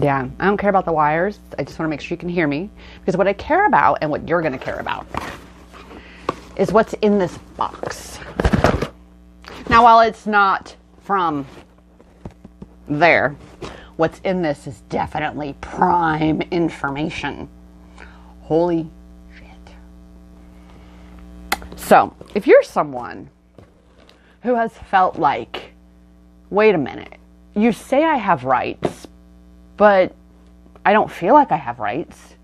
Yeah, I don't care about the wires. I just want to make sure you can hear me. Because what I care about, and what you're going to care about, is what's in this box. Now, while it's not from there, what's in this is definitely prime information. Holy shit. So, if you're someone who has felt like, wait a minute, you say I have rights, but I don't feel like I have rights.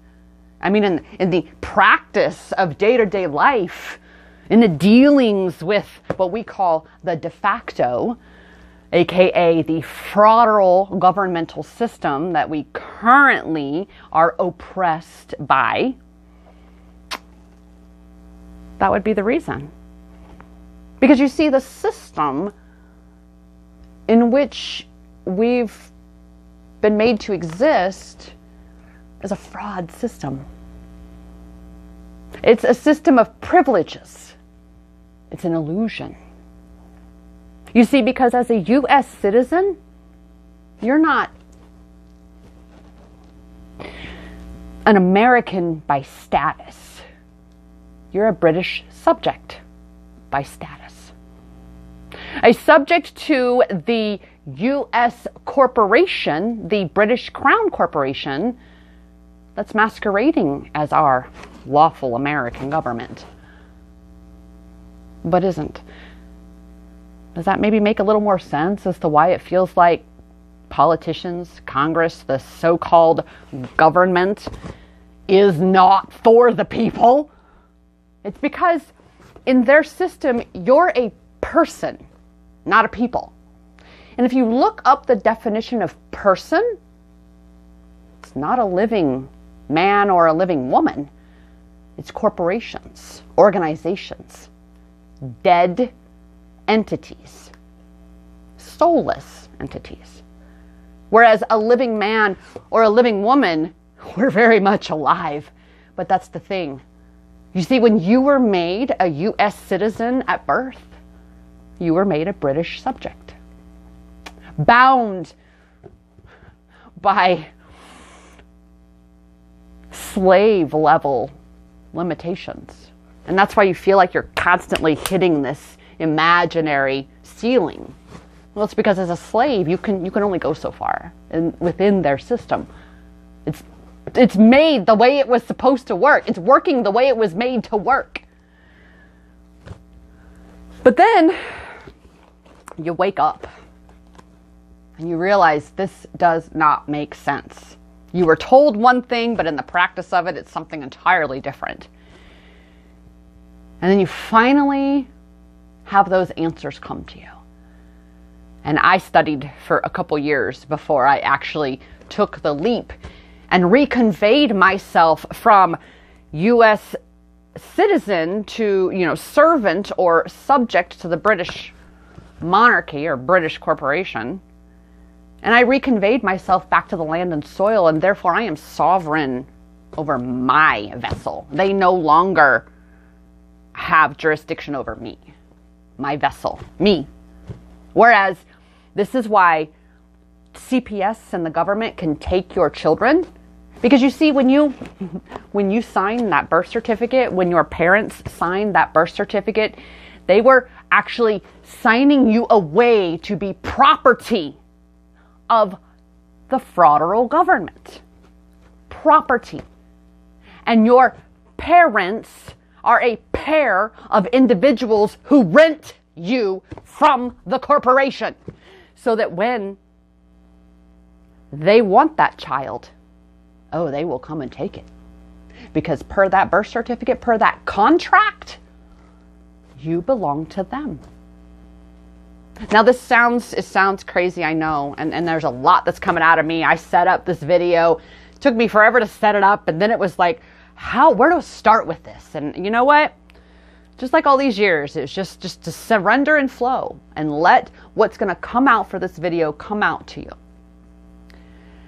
I mean, in the practice of day-to-day life, in the dealings with what we call the de facto, aka the fraudulent governmental system that we currently are oppressed by, that would be the reason. Because you see, the system in which we've been made to exist is a fraud system. It's a system of privileges. It's an illusion. You see, because as a U.S. citizen, you're not an American by status. You're a British subject by status. A subject to the U.S. corporation, the British Crown Corporation, that's masquerading as our lawful American government, but isn't. Does that maybe make a little more sense as to why it feels like politicians, Congress, the so-called government is not for the people? It's because in their system, you're a person, not a people. And if you look up the definition of person, it's not a living man or a living woman. It's corporations, organizations, dead entities, soulless entities. Whereas a living man or a living woman, we're very much alive. But that's the thing. You see, when you were made a U.S. citizen at birth, you were made a British subject, bound by slave level limitations. And that's why you feel like you're constantly hitting this imaginary ceiling. Well, it's because as a slave, you can only go so far within their system. It's made the way it was supposed to work. It's working the way it was made to work. But then you wake up and you realize this does not make sense. You were told one thing, but in the practice of it, it's something entirely different. And then you finally have those answers come to you. And I studied for a couple years before I actually took the leap and reconveyed myself from U.S. citizen to, servant or subject to the British monarchy or British corporation. And I reconveyed myself back to the land and soil, and therefore I am sovereign over my vessel. They no longer have jurisdiction over me, my vessel, me. Whereas this is why CPS and the government can take your children. Because you see, when you sign that birth certificate, when your parents signed that birth certificate, they were actually signing you away to be property of the fraudulent government. Property. And your parents are a pair of individuals who rent you from the corporation. So that when they want that child, they will come and take it. Because per that birth certificate, per that contract, you belong to them. Now it sounds crazy, I know, and there's a lot that's coming out of me. I set up this video. It took me forever to set it up, and then it was like, where do I start with this? And you know what? Just like all these years, it's just to surrender and flow and let what's going to come out for this video come out to you.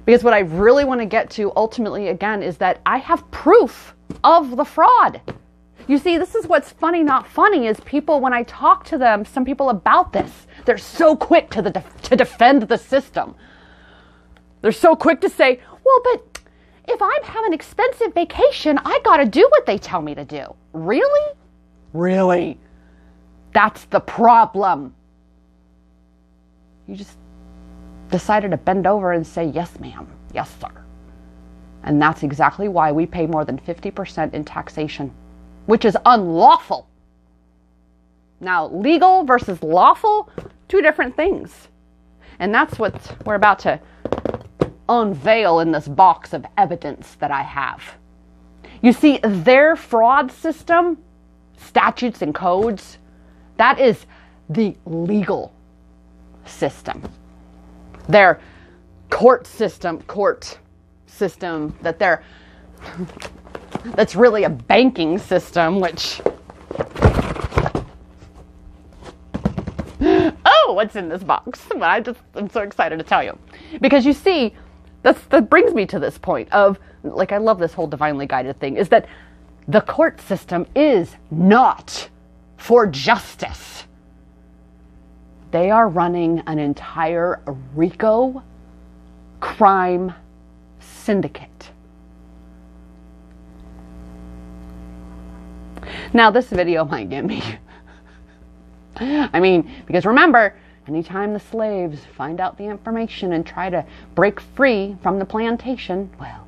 Because what I really want to get to ultimately, again, is that I have proof of the fraud. You see, this is what's funny, not funny, is people, when I talk to them, some people about this, they're so quick to defend the system. They're so quick to say, well, but if I'm having an expensive vacation, I got to do what they tell me to do. Really? Really? That's the problem. You just decided to bend over and say, yes, ma'am. Yes, sir. And that's exactly why we pay more than 50% in taxation, which is unlawful. Now, legal versus lawful, two different things. And that's what we're about to unveil in this box of evidence that I have. You see, their fraud system, statutes and codes, that is the legal system. Their court system that's really a banking system, which, oh, what's in this box? I'm so excited to tell you. Because you see, that brings me to this point of, like, I love this whole divinely guided thing, is that the court system is not for justice. They are running an entire RICO crime syndicate. Now, this video might get me. I mean, because remember, anytime the slaves find out the information and try to break free from the plantation, well,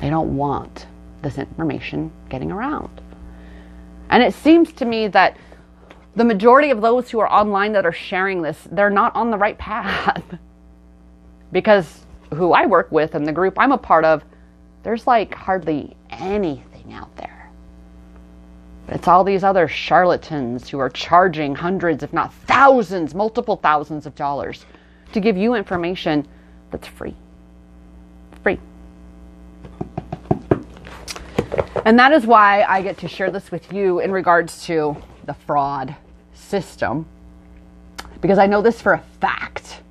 they don't want this information getting around. And it seems to me that the majority of those who are online that are sharing this, they're not on the right path. Because who I work with and the group I'm a part of, there's like hardly anything out there. It's all these other charlatans who are charging hundreds, if not thousands, multiple thousands of dollars to give you information that's free. Free. And that is why I get to share this with you in regards to the fraud system. Because I know this for a fact.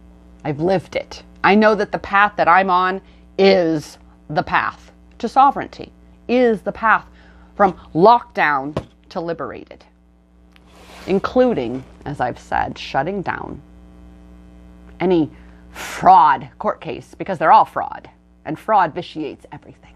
I've lived it. I know that the path that I'm on is the path to sovereignty, is the path from lockdown to liberated, including, as I've said, shutting down any fraud court case, because they're all fraud, and fraud vitiates everything.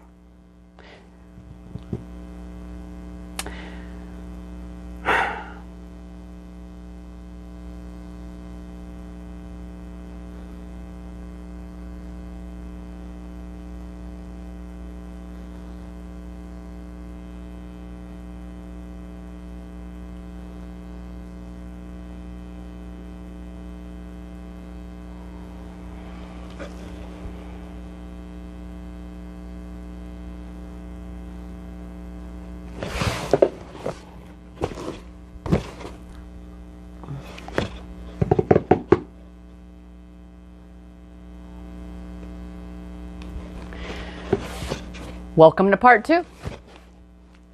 Welcome to part 2.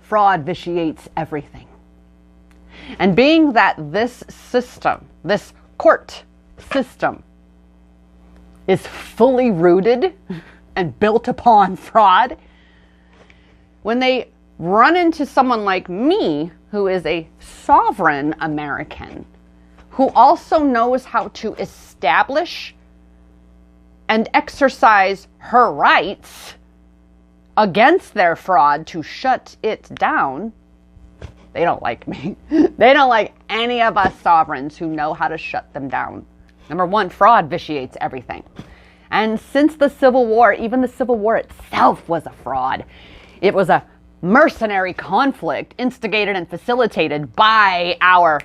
Fraud vitiates everything. And being that this system, this court system, is fully rooted and built upon fraud, when they run into someone like me, who is a sovereign American, who also knows how to establish and exercise her rights against their fraud to shut it down, they don't like me. They don't like any of us sovereigns who know how to shut them down. Number one, fraud vitiates everything. And since the Civil War, even the Civil War itself was a fraud. It was a mercenary conflict instigated and facilitated by our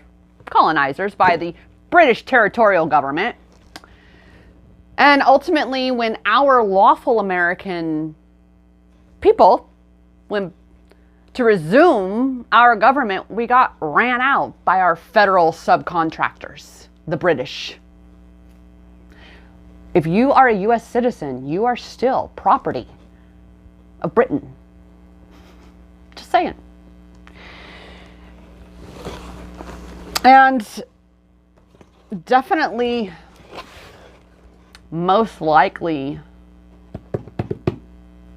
colonizers, by the British territorial government. And ultimately, when our lawful American people, when to resume our government, we got ran out by our federal subcontractors, the British. If you are a U.S. citizen, you are still property of Britain. Just saying. And definitely, most likely,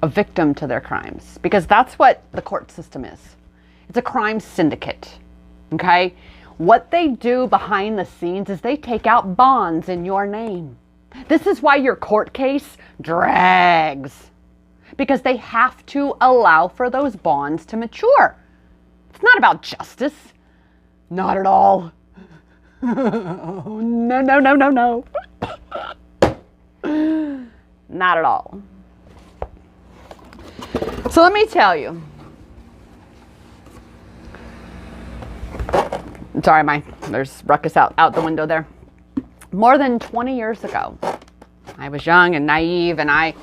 a victim to their crimes, because that's what the court system is. It's a crime syndicate, okay? What they do behind the scenes is they take out bonds in your name. This is why your court case drags. Because they have to allow for those bonds to mature. It's not about justice. Not at all. No, no, no, no, no. Not at all. So let me tell you. Sorry, there's ruckus out the window there. More than 20 years ago, I was young and naive, and I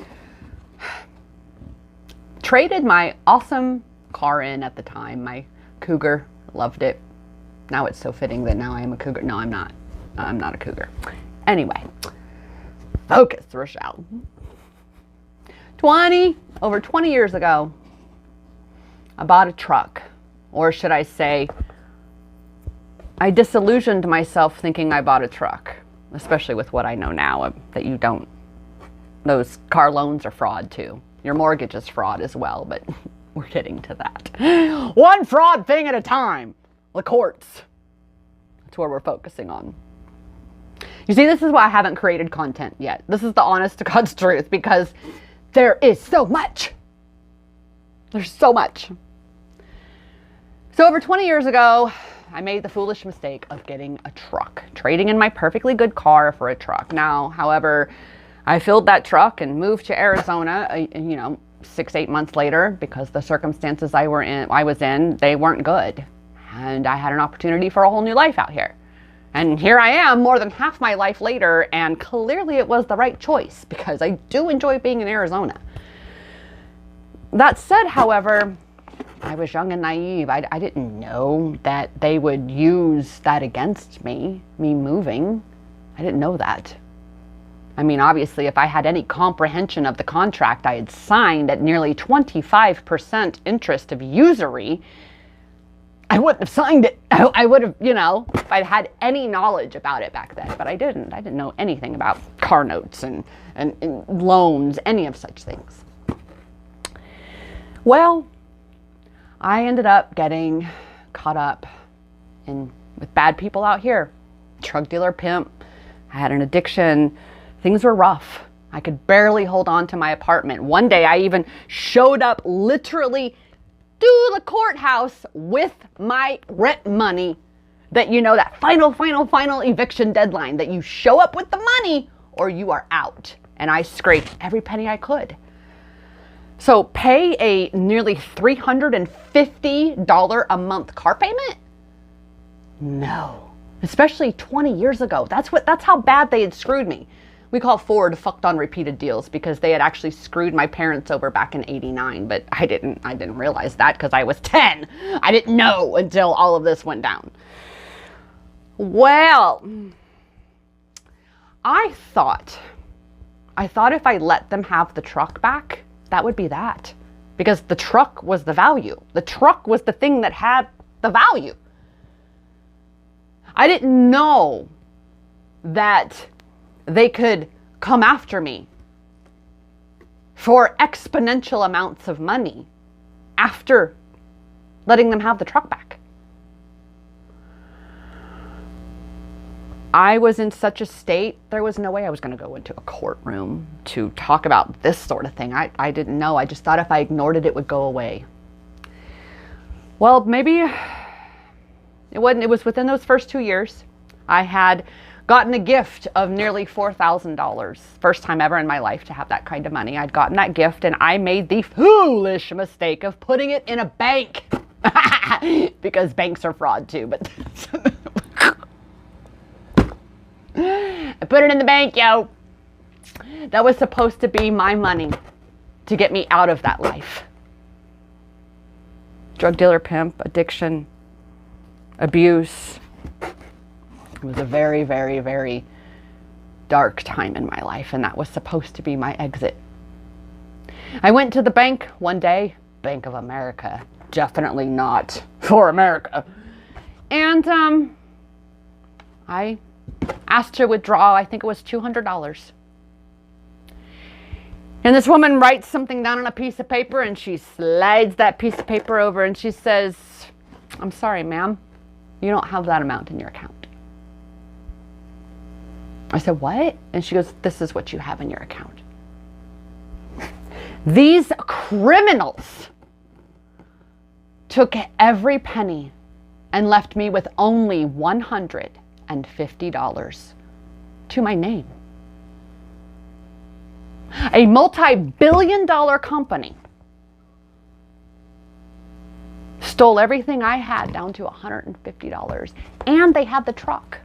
traded my awesome car in at the time, my Cougar. Loved it. Now it's so fitting that now I am a Cougar. No, I'm not. I'm not a Cougar. Anyway, focus, Rachelle. Over 20 years ago, I bought a truck. Or should I say, I disillusioned myself thinking I bought a truck. Especially with what I know now, that you don't. Those car loans are fraud too. Your mortgage is fraud as well, but we're getting to that. One fraud thing at a time. The courts. That's where we're focusing on. You see, this is why I haven't created content yet. This is the honest to God's truth, because there is so much. There's so much. So over 20 years ago, I made the foolish mistake of getting a truck, trading in my perfectly good car for a truck. Now, however, I filled that truck and moved to Arizona, 6-8 months later, because the circumstances I was in, they weren't good. And I had an opportunity for a whole new life out here. And here I am more than half my life later, and clearly it was the right choice because I do enjoy being in Arizona. That said, however, I was young and naive. I didn't know that they would use that against me moving. I didn't know that. I mean, obviously, if I had any comprehension of the contract I had signed at nearly 25% interest of usury, I wouldn't have signed it. I would have, if I'd had any knowledge about it back then, but I didn't. I didn't know anything about car notes and loans, any of such things. Well, I ended up getting caught up with bad people out here. Drug dealer, pimp. I had an addiction. Things were rough. I could barely hold on to my apartment. One day I even showed up literally to the courthouse with my rent money. That that final eviction deadline, that you show up with the money or you are out. And I scraped every penny I could. So pay a nearly $350 a month car payment? No. Especially 20 years ago. That's how bad they had screwed me. We call Ford fucked on repeated deals because they had actually screwed my parents over back in '89, but I didn't realize that because I was 10. I didn't know until all of this went down. Well, I thought if I let them have the truck back, that would be that. Because the truck was the value. The truck was the thing that had the value. I didn't know that they could come after me for exponential amounts of money after letting them have the truck back. I was in such a state, there was no way I was going to go into a courtroom to talk about this sort of thing. I didn't know. I just thought if I ignored it, it would go away. Well, maybe it wasn't. It was within those first 2 years. I had gotten a gift of nearly $4,000. First time ever in my life to have that kind of money. I'd gotten that gift and I made the foolish mistake of putting it in a bank. Because banks are fraud too, but I put it in the bank, yo. That was supposed to be my money to get me out of that life. Drug dealer, pimp, addiction, abuse. It was a very, very, very dark time in my life, and that was supposed to be my exit. I went to the bank one day, Bank of America, definitely not for America. And I asked to withdraw, I think it was $200. And this woman writes something down on a piece of paper and she slides that piece of paper over and she says, "I'm sorry, ma'am, you don't have that amount in your account." I said, what? And she goes, this is what you have in your account. These criminals took every penny and left me with only $150 to my name. A multi-billion-dollar company stole everything I had down to $150, and they had the truck.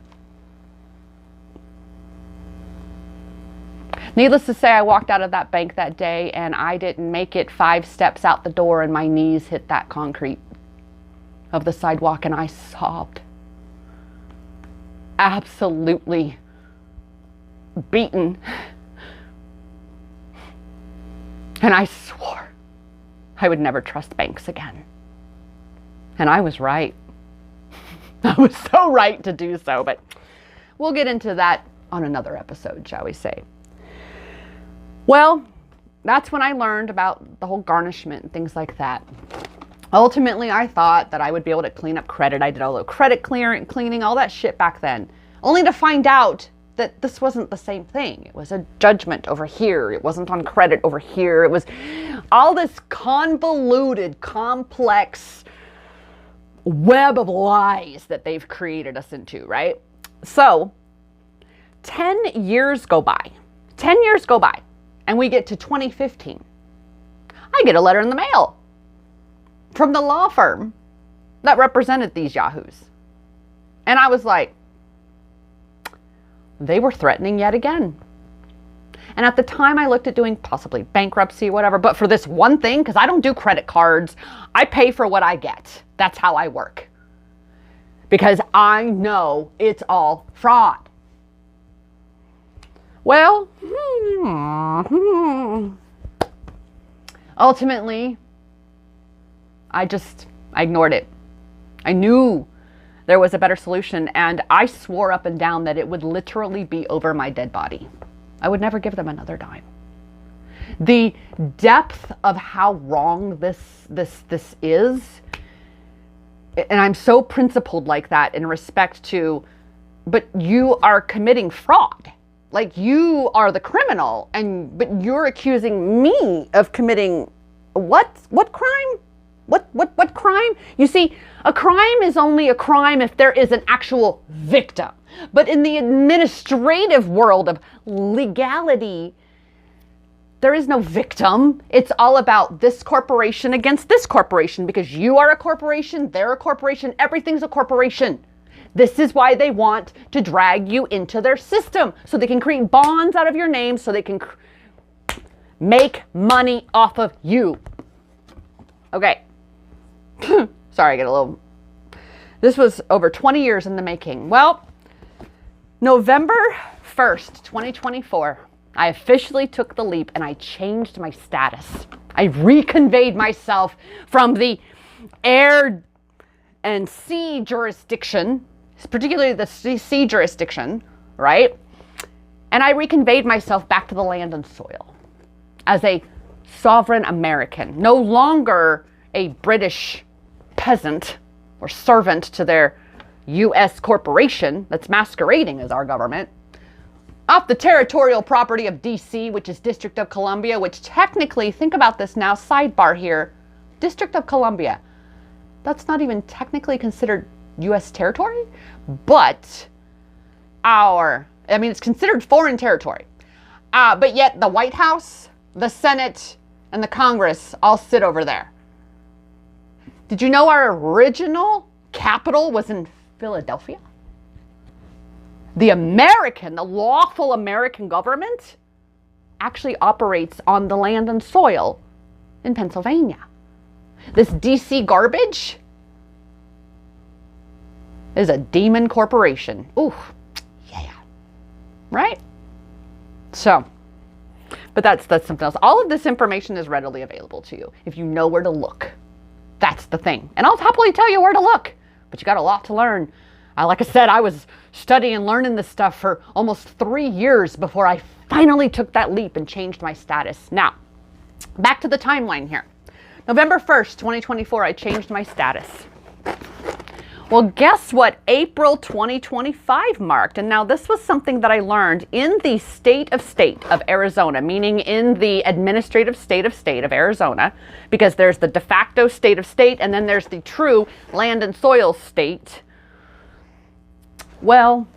Needless to say, I walked out of that bank that day and I didn't make it 5 steps out the door and my knees hit that concrete of the sidewalk and I sobbed. Absolutely beaten. And I swore I would never trust banks again. And I was right. I was so right to do so, but we'll get into that on another episode, shall we say. Well, that's when I learned about the whole garnishment and things like that. Ultimately, I thought that I would be able to clean up credit. I did all the credit cleaning, all that shit back then, only to find out that this wasn't the same thing. It was a judgment over here. It wasn't on credit over here. It was all this convoluted, complex web of lies that they've created us into, right? So 10 years go by, and we get to 2015. I get a letter in the mail from the law firm that represented these yahoos. And I was like, they were threatening yet again. And at the time I looked at doing possibly bankruptcy or whatever, but for this one thing, because I don't do credit cards, I pay for what I get. That's how I work. Because I know it's all fraud. Well, ultimately, I ignored it. I knew there was a better solution, and I swore up and down that it would literally be over my dead body. I would never give them another dime. The depth of how wrong this is, and I'm so principled like that in respect to, but you are committing fraud. Like, you are the criminal, but you're accusing me of committing what crime? What crime? You see, a crime is only a crime if there is an actual victim. But in the administrative world of legality, there is no victim. It's all about this corporation against this corporation, because you are a corporation, they're a corporation, everything's a corporation. This is why they want to drag you into their system, so they can create bonds out of your name, so they can make money off of you. Okay. Sorry, I get a little... This was over 20 years in the making. Well, November 1st, 2024, I officially took the leap and I changed my status. I reconveyed myself from the air and sea jurisdiction, particularly the sea jurisdiction, right? And I reconveyed myself back to the land and soil as a sovereign American, no longer a British peasant or servant to their U.S. corporation that's masquerading as our government, off the territorial property of D.C., which is District of Columbia, which technically, think about this now, sidebar here, District of Columbia, that's not even technically considered U.S. territory, but it's considered foreign territory. But yet the White House, the Senate, and the Congress all sit over there. Did you know our original capital was in Philadelphia? The lawful American government actually operates on the land and soil in Pennsylvania. This DC garbage is a demon corporation. Ooh, yeah. Right? So, but that's something else. All of this information is readily available to you if you know where to look. That's the thing. And I'll happily tell you where to look, but you got a lot to learn. Like I said, I was studying and learning this stuff for almost 3 years before I finally took that leap and changed my status. Now, back to the timeline here. November 1st, 2024, I changed my status. Well, guess what April 2025 marked? And now this was something that I learned in the state of Arizona, meaning in the administrative state of Arizona, because there's the de facto state and then there's the true land and soil state. Well,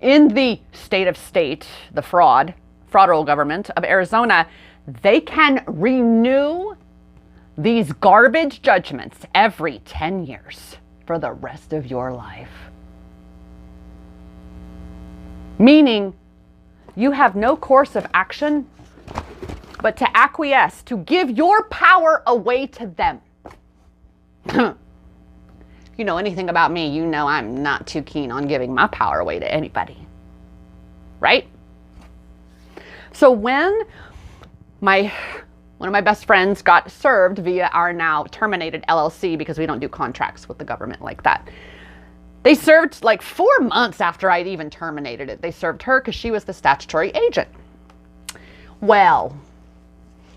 in the state, the fraudulent government of Arizona, they can renew these garbage judgments every 10 years for the rest of your life. Meaning, you have no course of action but to acquiesce, to give your power away to them. If you know anything about me, you know I'm not too keen on giving my power away to anybody. Right? So when one of my best friends got served via our now terminated LLC, because we don't do contracts with the government like that. They served like 4 months after I'd even terminated it. They served her because she was the statutory agent. Well,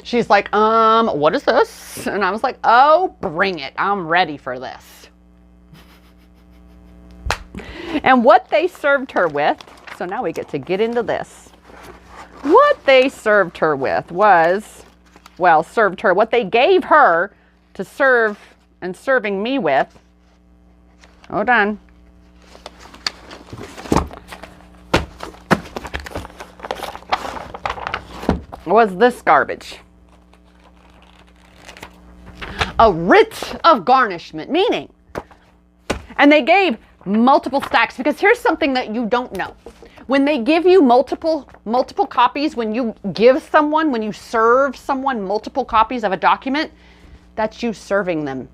she's like, what is this? And I was like, oh, bring it. I'm ready for this. And what they served her with, so now we get to get into this. What they served her with was, what they gave her to serve and serving me with, hold on, was this garbage. A writ of garnishment, meaning, and they gave multiple stacks, because here's something that you don't know. When they give you multiple copies, when you serve someone multiple copies of a document, that's you serving them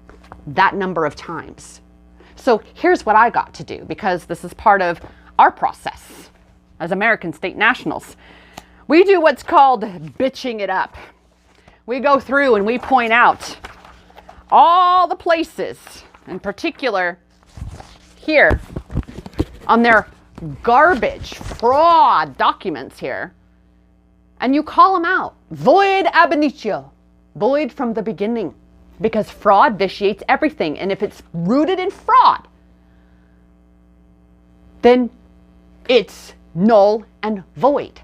that number of times. So here's what I got to do, because this is part of our process as American state nationals. We do what's called bitching it up. We go through and we point out all the places, in particular here on their garbage, fraud documents here, and you call them out. Void ab initio, void from the beginning, because fraud vitiates everything. And if it's rooted in fraud, then it's null and void.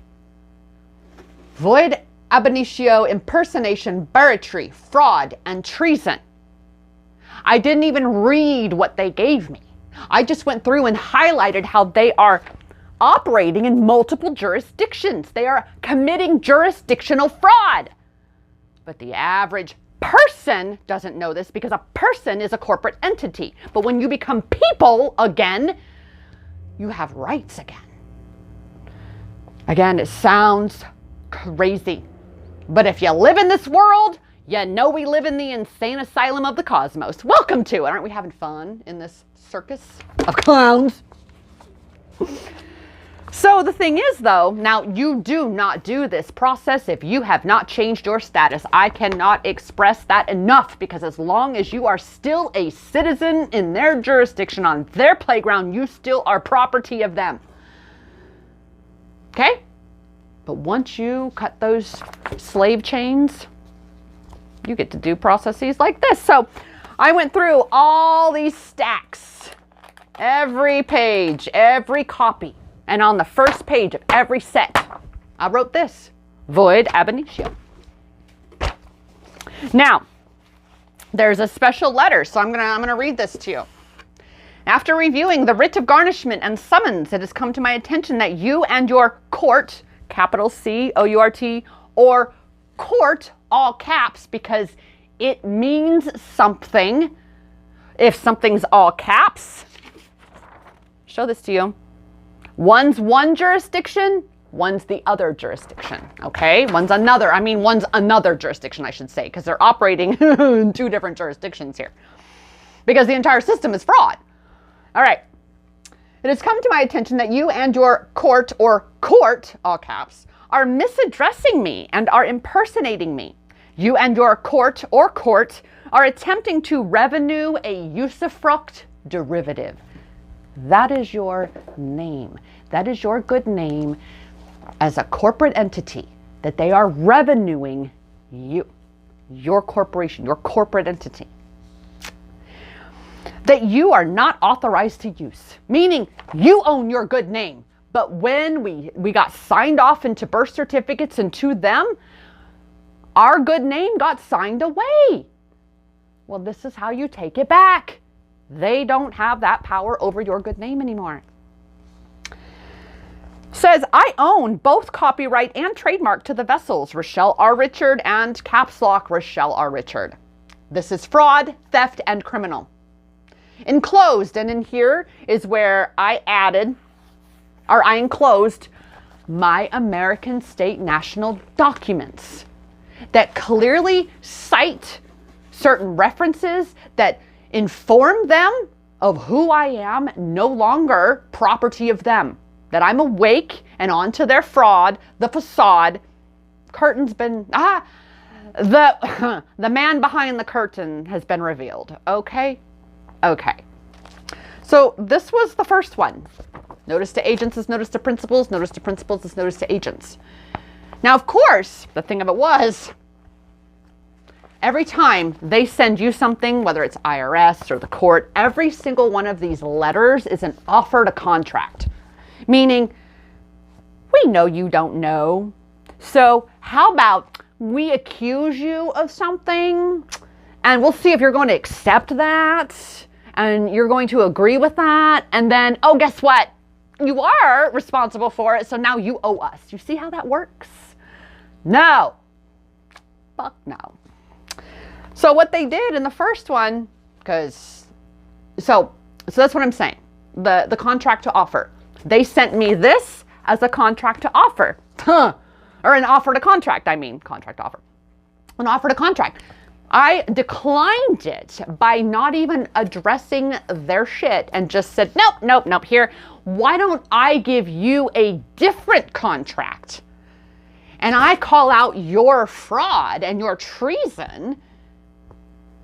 Void ab initio, impersonation, barratry, fraud, and treason. I didn't even read what they gave me. I just went through and highlighted how they are operating in multiple jurisdictions. They are committing jurisdictional fraud. But the average person doesn't know this, because a person is a corporate entity. But when you become people again, you have rights again. Again, it sounds crazy. But if you live in this world, you know we live in the insane asylum of the cosmos. Welcome to it. Aren't we having fun in this circus of clowns? So the thing is, though, now you do not do this process if you have not changed your status. I cannot express that enough, because as long as you are still a citizen in their jurisdiction, on their playground, you still are property of them. Okay? But once you cut those slave chains, you get to do processes like this. So I went through all these stacks, every page, every copy. And on the first page of every set, I wrote this: void ab initio. Now, there's a special letter, so I'm gonna read this to you. After reviewing the writ of garnishment and summons, it has come to my attention that you and your court, capital C-O-U-R-T, or court, all caps, because it means something. If something's all caps, show this to you. One's one jurisdiction, one's the other jurisdiction, okay? One's another jurisdiction, I should say, because they're operating in two different jurisdictions here, because the entire system is fraud. All right. It has come to my attention that you and your court, or court, all caps, are misaddressing me and are impersonating me. You and your court, or court, are attempting to revenue a usufruct derivative. That is your name. That is your good name as a corporate entity, that they are revenuing you, your corporation, your corporate entity. that you are not authorized to use, meaning you own your good name. But when we got signed off into birth certificates and to them, our good name got signed away. Well, this is how you take it back. They don't have that power over your good name anymore. Says, I own both copyright and trademark to the vessels, Rachelle R. Richard and caps lock Rachelle R. Richard. This is fraud, theft, and criminal. Enclosed, and in here is where I enclosed my American state national documents that clearly cite certain references that inform them of who I am, no longer property of them. That I'm awake and onto their fraud, the facade. Curtain's been, the man behind the curtain has been revealed. Okay? Okay. So this was the first one. Notice to agents is notice to principals. Notice to principals is notice to agents. Now, of course, the thing of it was, every time they send you something, whether it's IRS or the court, every single one of these letters is an offer to contract. Meaning, we know you don't know. So how about we accuse you of something and we'll see if you're going to accept that and you're going to agree with that. And then, oh, guess what? You are responsible for it. So now you owe us. You see how that works? No. Fuck no. So what they did in the first one, so that's what I'm saying. The contract to offer. They sent me this as a contract to offer. Or an offer to contract, contract to offer. An offer to contract. I declined it by not even addressing their shit and just said, nope, here. Why don't I give you a different contract? And I call out your fraud and your treason.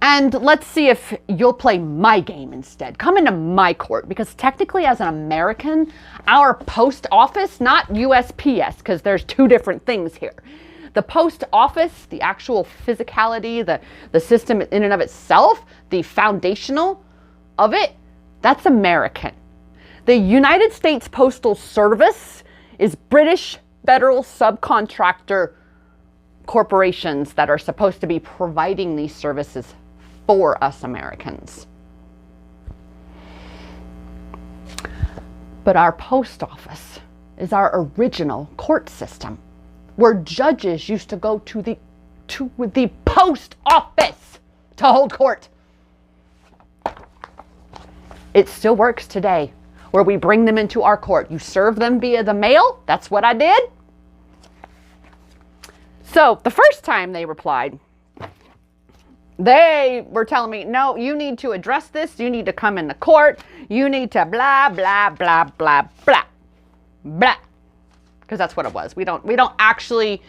And let's see if you'll play my game instead. Come into my court, because technically as an American, our post office, not USPS, because there's two different things here. The post office, the actual physicality, the system in and of itself, the foundational of it, that's American. The United States Postal Service is British federal subcontractor corporations that are supposed to be providing these services for us Americans. But our post office is our original court system, where judges used to go to the post office to hold court. It still works today, where we bring them into our court. You serve them via the mail. That's what I did. So the first time they replied, they were telling me, no, you need to address this. You need to come into court. You need to blah, blah, blah, blah, blah, blah. Because that's what it was. We don't actually,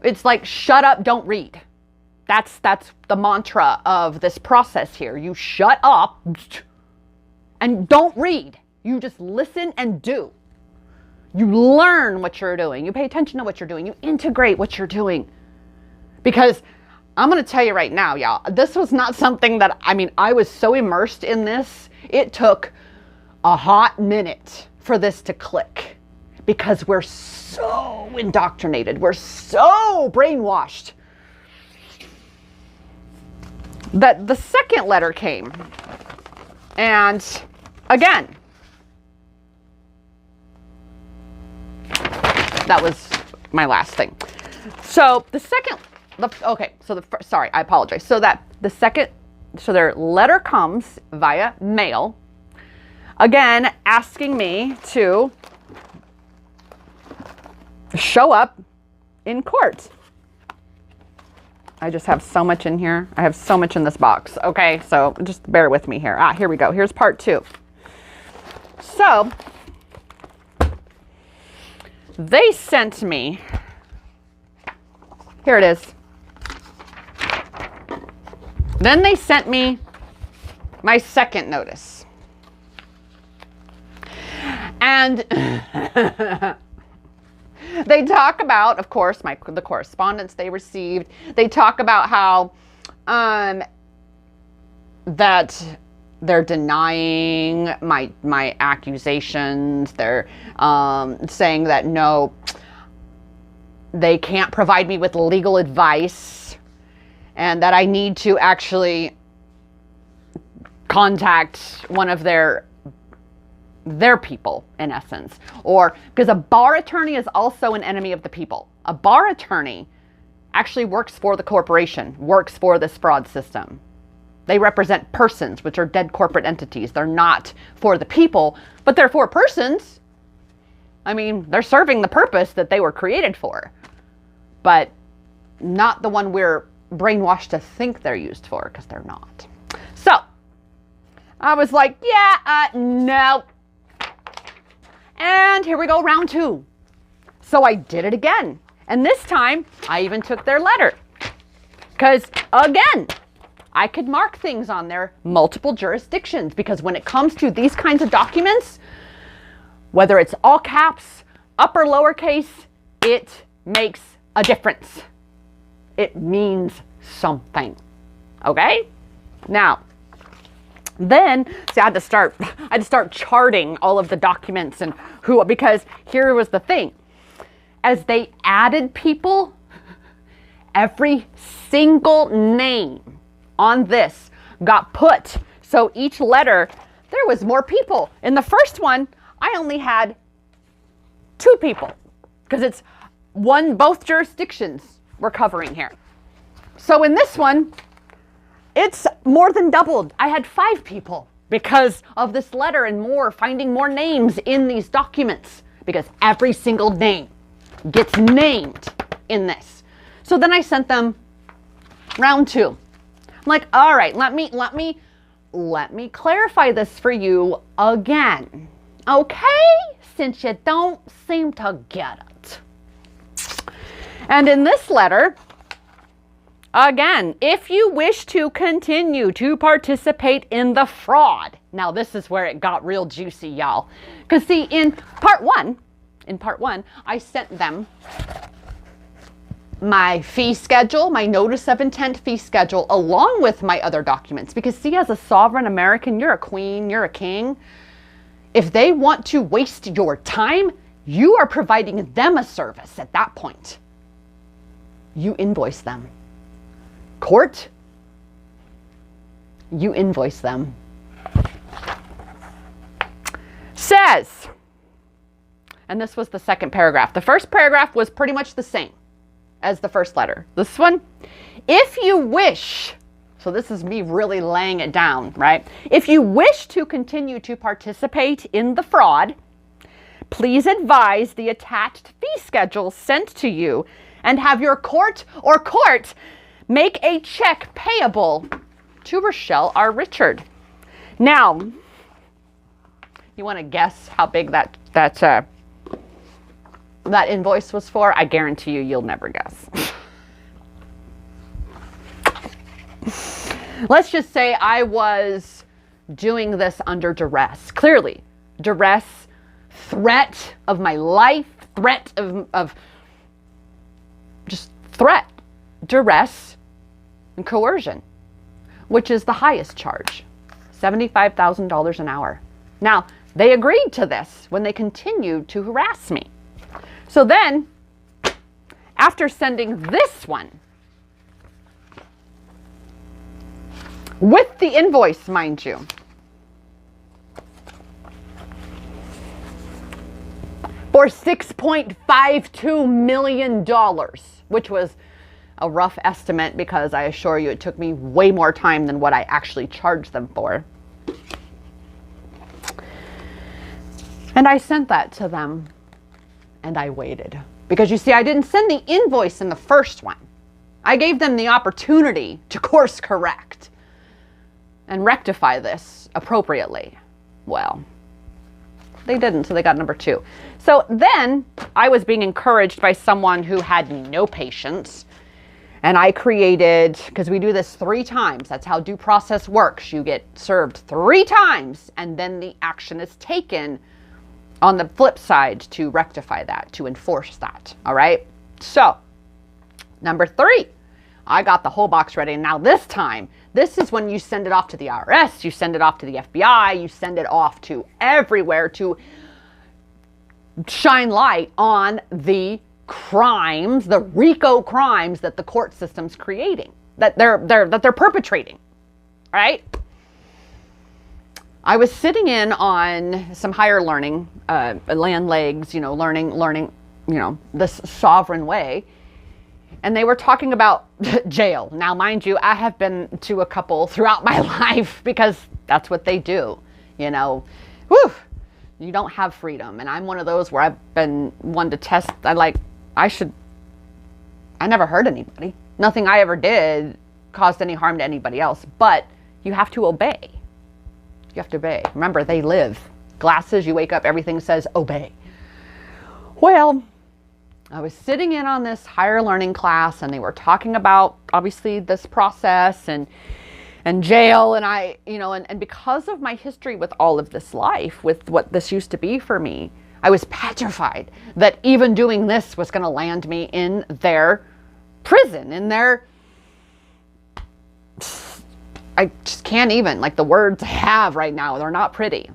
it's like, shut up, don't read. That's the mantra of this process here. You shut up and don't read. You just listen and do. You learn what you're doing. You pay attention to what you're doing. You integrate what you're doing. Because I'm going to tell you right now, y'all, this was not something that, I was so immersed in this. It took a hot minute for this to click, because we're so indoctrinated. We're so brainwashed that the second letter came. And again, that was my last thing. So the second, sorry, I apologize. So their letter comes via mail, again, asking me to show up in court. I just have so much in here. I have so much in this box. Okay, so just bear with me here. Here we go. Here's part 2. So they sent me, here it is. Then they sent me my second notice. And they talk about, of course, the correspondence they received. They talk about how that they're denying my accusations. They're saying that no, they can't provide me with legal advice, and that I need to actually contact one of their people, in essence. Or because a bar attorney is also an enemy of the people. A bar attorney actually works for the corporation, works for this fraud system. They represent persons, which are dead corporate entities. They're not for the people, but they're for persons. I mean, they're serving the purpose that they were created for, but not the one we're brainwashed to think they're used for, because they're not. So I was like, yeah, no. And here we go, round 2. So I did it again. And this time I even took their letter, because again, I could mark things on their multiple jurisdictions, because when it comes to these kinds of documents, whether it's all caps, upper, lowercase, it makes a difference. It means something. Okay? Now, then, see, I had to start charting all of the documents and who, because here was the thing. As they added people, every single name on this got put. So each letter, there was more people. In the first one, I only had 2 people, because it's both jurisdictions we're covering here. So in this one, it's more than doubled. I had 5 people because of this letter and more, finding more names in these documents, because every single name gets named in this. So then I sent them round 2. I'm like, all right, let me clarify this for you again. Okay? Since you don't seem to get it. And in this letter, again, if you wish to continue to participate in the fraud. Now this is where it got real juicy, y'all. Because see, in part one, I sent them my fee schedule, my notice of intent fee schedule, along with my other documents. Because see, as a sovereign American, you're a queen, you're a king. If they want to waste your time, you are providing them a service at that point. You invoice them. Court, you invoice them. Says, and this was the second paragraph. The first paragraph was pretty much the same as the first letter. This one, if you wish, so this is me really laying it down, right? If you wish to continue to participate in the fraud, please advise the attached fee schedule sent to you and have your court make a check payable to Rachelle R. Richard. Now, you want to guess how big that invoice was for? I guarantee you'll never guess. Let's just say I was doing this under duress. Clearly, duress, threat of my life, threat of just threat, duress, and coercion, which is the highest charge, $75,000 an hour. Now, they agreed to this when they continued to harass me. So then, after sending this one, with the invoice, mind you, for $6.52 million, which was a rough estimate because I assure you it took me way more time than what I actually charged them for. And I sent that to them and I waited. Because you see, I didn't send the invoice in the first one. I gave them the opportunity to course correct and rectify this appropriately. Well, they didn't, so they got number 2. So then I was being encouraged by someone who had no patience. And I created, because we do this 3 times. That's how due process works. You get served 3 times and then the action is taken on the flip side to rectify that, to enforce that. All right. So number 3, I got the whole box ready. And now this time This is when you send it off to the IRS, you send it off to the FBI, you send it off to everywhere to shine light on the crimes, the RICO crimes that the court system's creating, that they're perpetrating, right? I was sitting in on some higher learning, land legs, learning, this sovereign way. And they were talking about jail. Now, mind you, I have been to a couple throughout my life because that's what they do. Whew, you don't have freedom. And I'm one of those where I've been one to test. I never hurt anybody. Nothing I ever did caused any harm to anybody else. But you have to obey. You have to obey. Remember, they live. Glasses, you wake up, everything says obey. Well, I was sitting in on this higher learning class and they were talking about obviously this process and jail, and and because of my history with all of this life, with what this used to be for me, I was petrified that even doing this was going to land me in their prison, in their, I just can't even, the words I have right now, they're not pretty.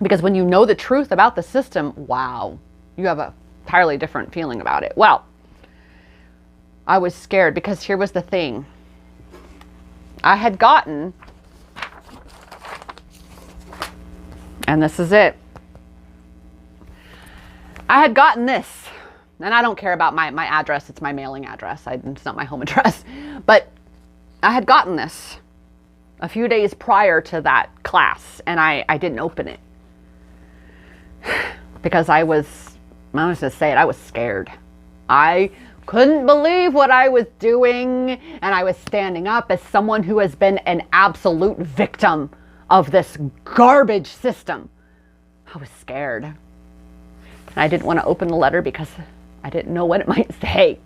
Because when you know the truth about the system, wow, you have a entirely different feeling about it. Well, I was scared because here was the thing. I had gotten, and this is it, I had gotten this, and I don't care about my address, it's my mailing address, it's not my home address, but I had gotten this a few days prior to that class, and I didn't open it because I'm just going to say it, I was scared. I couldn't believe what I was doing, and I was standing up as someone who has been an absolute victim of this garbage system. I was scared. And I didn't want to open the letter because I didn't know what it might say.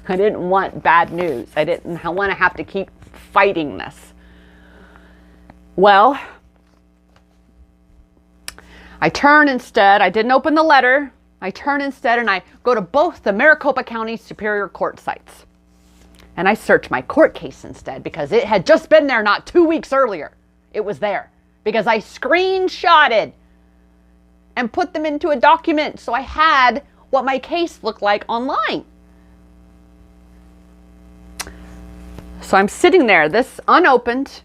I didn't want bad news. I didn't want to have to keep fighting this. Well, I turn instead. I didn't open the letter. I turn instead and I go to both the Maricopa County Superior Court sites. And I search my court case instead because it had just been there not 2 weeks earlier. It was there because I screenshotted and put them into a document so I had what my case looked like online. So I'm sitting there, this unopened.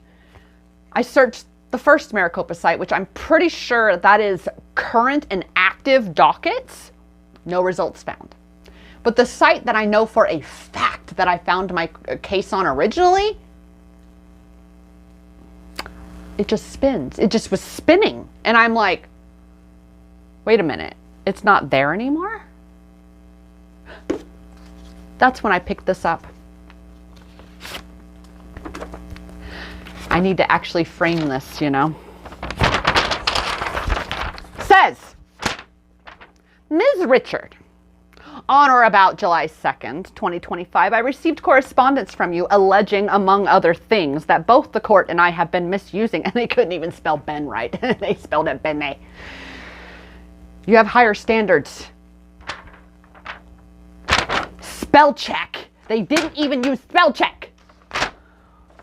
I searched the first Maricopa site, which I'm pretty sure that is current and active dockets. No results found. But the site that I know for a fact that I found my case on originally, it just spins. It just was spinning. And I'm like, wait a minute, it's not there anymore? That's when I picked this up. I need to actually frame this, Says, Ms. Richard, on or about July 2nd, 2025, I received correspondence from you alleging, among other things, that both the court and I have been misusing, and they couldn't even spell Ben right. They spelled it Bene. You have higher standards. Spell check. They didn't even use spell check.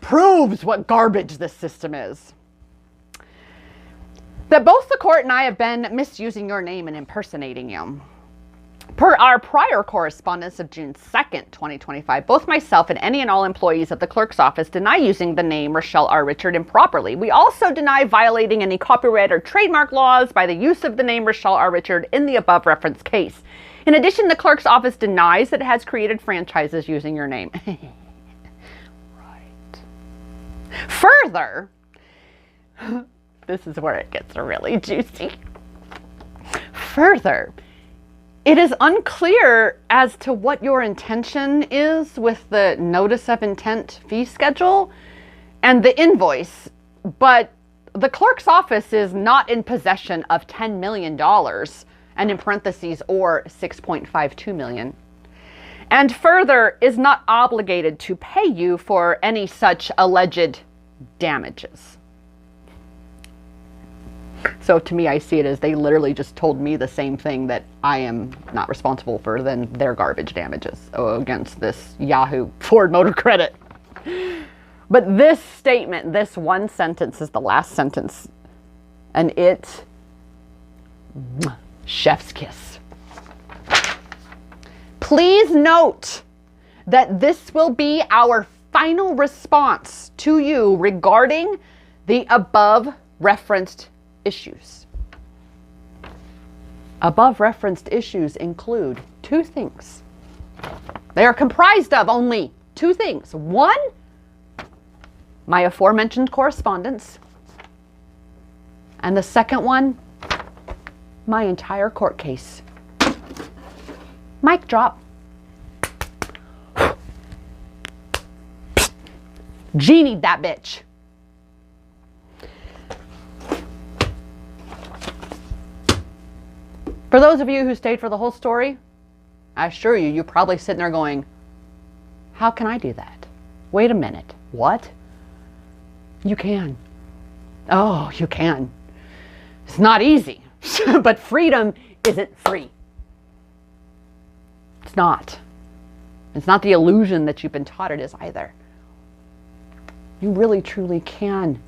Proves what garbage this system is. That both the court and I have been misusing your name and impersonating you. Per our prior correspondence of June 2nd, 2025, both myself and any and all employees of the clerk's office deny using the name Rachelle R. Richard improperly. We also deny violating any copyright or trademark laws by the use of the name Rachelle R. Richard in the above referenced case. In addition, the clerk's office denies that it has created franchises using your name. Further, this is where it gets really juicy. Further, it is unclear as to what your intention is with the notice of intent fee schedule and the invoice, but the clerk's office is not in possession of $10 million, and in parentheses, or $6.52 million. And further, is not obligated to pay you for any such alleged damages. So to me, I see it as they literally just told me the same thing, that I am not responsible for their garbage damages against this Yahoo Ford Motor Credit. But this statement, this one sentence is the last sentence. And it, chef's kiss. Please note that this will be our final response to you regarding the above referenced issues. Above referenced issues include two things. They are comprised of only two things. One, my aforementioned correspondence. And the second one, my entire court case. Mic drop. Genied that bitch. For those of you who stayed for the whole story, I assure you, you're probably sitting there going, how can I do that? Wait a minute. What? You can. Oh, you can. It's not easy, but freedom isn't free. It's not. It's not the illusion that you've been taught it is either. You really, truly can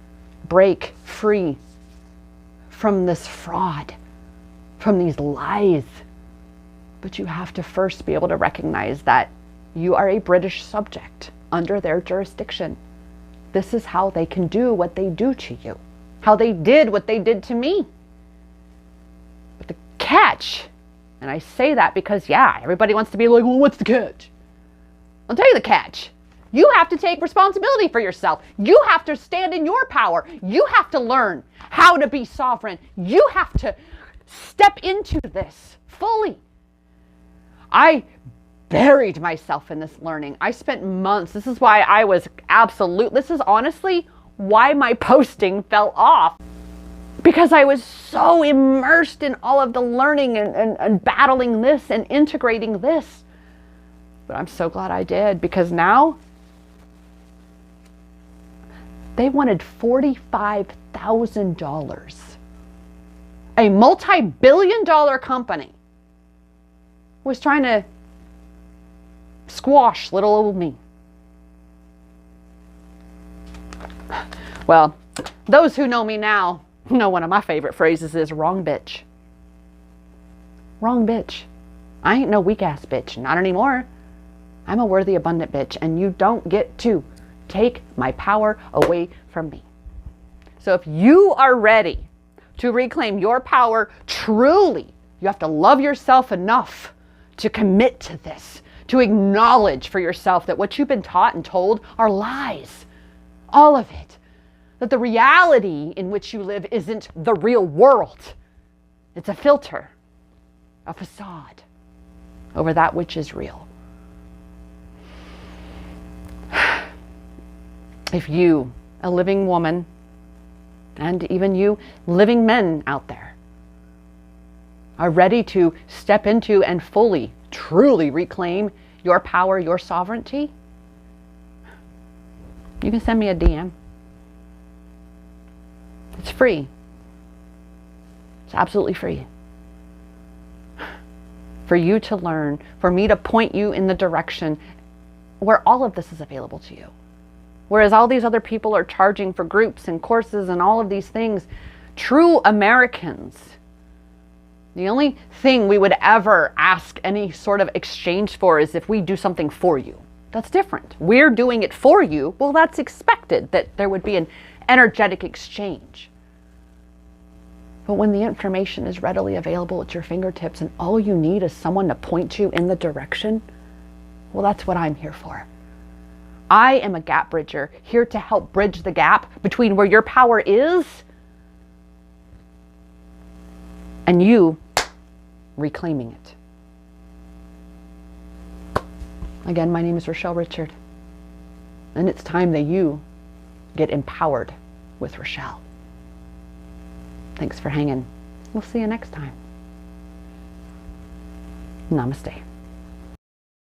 break free from this fraud, from these lies. But you have to first be able to recognize that you are a British subject under their jurisdiction. This is how they can do what they do to you, how they did what they did to me. But the catch, and I say that because, yeah, everybody wants to be like, well, what's the catch? I'll tell you the catch. You have to take responsibility for yourself. You have to stand in your power. You have to learn how to be sovereign. You have to step into this fully. I buried myself in this learning. I spent months. This is why I was this is honestly why my posting fell off. Because I was so immersed in all of the learning and battling this and integrating this. But I'm so glad I did, because now they wanted $45,000. A multi-billion-dollar company was trying to squash little old me. Well, those who know me now know one of my favorite phrases is wrong bitch. Wrong bitch. I ain't no weak ass bitch. Not anymore. I'm a worthy, abundant bitch, and you don't get to take my power away from me. So if you are ready to reclaim your power truly, you have to love yourself enough to commit to this, to acknowledge for yourself that what you've been taught and told are lies. All of it. That the reality in which you live isn't the real world. It's a filter, a facade over that which is real. If you, a living woman, and even you living men out there, are ready to step into and fully, truly reclaim your power, your sovereignty, you can send me a DM. It's free. It's absolutely free. For you to learn, for me to point you in the direction where all of this is available to you. Whereas all these other people are charging for groups and courses and all of these things, true Americans, the only thing we would ever ask any sort of exchange for is if we do something for you. That's different. We're doing it for you. Well, that's expected that there would be an energetic exchange. But when the information is readily available at your fingertips and all you need is someone to point you in the direction, well, that's what I'm here for. I am a gap bridger, here to help bridge the gap between where your power is and you reclaiming it. Again, my name is Rachelle Richard, and it's time that you get empowered with Rachelle. Thanks for hanging. We'll see you next time. Namaste.